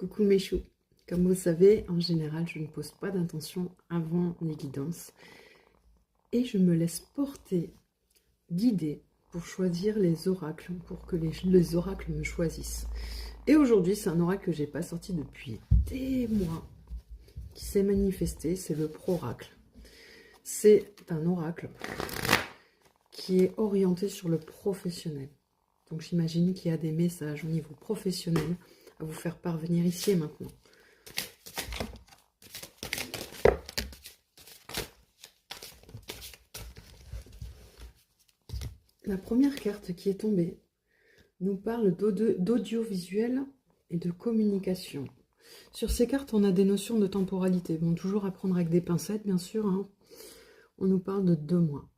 Coucou mes choux. Comme vous savez, en général, je ne pose pas d'intention avant les guidances. Et je me laisse porter, guider pour choisir les oracles, pour que les oracles me choisissent. Et aujourd'hui, c'est un oracle que je n'ai pas sorti depuis des mois, qui s'est manifesté, c'est le Proracle. C'est un oracle qui est orienté sur le professionnel. Donc j'imagine qu'il y a des messages au niveau professionnel à vous faire parvenir ici et maintenant. La première carte qui est tombée nous parle d'audiovisuel et de communication. Sur ces cartes, on a des notions de temporalité. Bon, toujours à prendre avec des pincettes, bien sûr. Hein. On nous parle de 2 mois.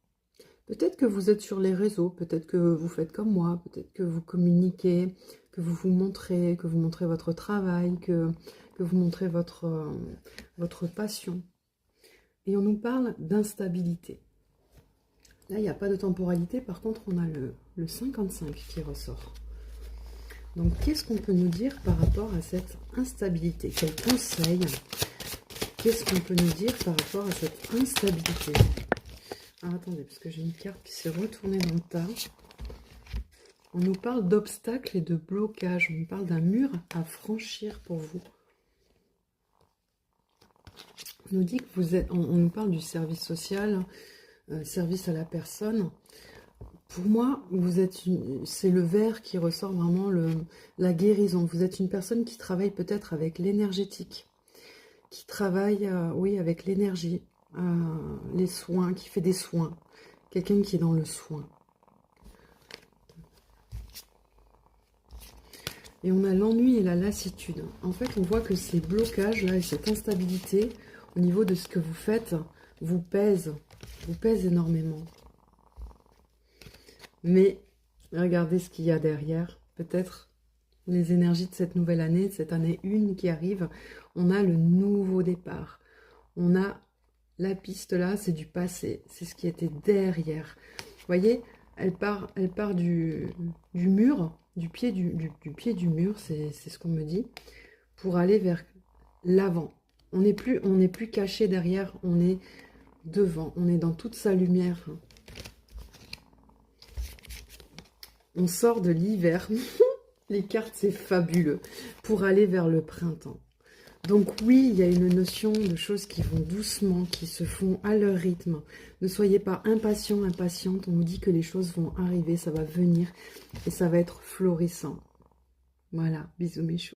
Peut-être que vous êtes sur les réseaux, peut-être que vous faites comme moi, peut-être que vous communiquez, que vous montrez votre travail, que vous montrez votre passion. Et on nous parle d'instabilité. Là, il n'y a pas de temporalité, par contre, on a le 55 qui ressort. Donc, qu'est-ce qu'on peut nous dire par rapport à cette instabilité? Quels conseils? Qu'est-ce qu'on peut nous dire par rapport à cette instabilité? Alors, attendez, parce que j'ai une carte qui s'est retournée dans le tas. On nous parle d'obstacles et de blocages. On nous parle d'un mur à franchir pour vous. On nous dit que vous êtes... On nous parle du service social, service à la personne. Pour moi, c'est le vert qui ressort vraiment la guérison. Vous êtes une personne qui travaille peut-être avec l'énergétique, qui travaille, oui, avec l'énergie, les soins, qui fait des soins. Quelqu'un qui est dans le soin. Et on a l'ennui et la lassitude. En fait, on voit que ces blocages-là et cette instabilité, au niveau de ce que vous faites, vous pèsent énormément. Mais regardez ce qu'il y a derrière. Peut-être les énergies de cette nouvelle année, de cette année 1 qui arrive. On a le nouveau départ. On a la piste là, c'est du passé. C'est ce qui était derrière. Vous voyez, elle part du mur, du pied du mur, c'est ce qu'on me dit, pour aller vers l'avant. On n'est plus caché derrière, on est devant, on est dans toute sa lumière. On sort de l'hiver. Les cartes, c'est fabuleux. Pour aller vers le printemps. Donc oui, il y a une notion de choses qui vont doucement, qui se font à leur rythme. Ne soyez pas impatient, impatiente. On nous dit que les choses vont arriver, ça va venir et ça va être florissant. Voilà, bisous mes choux.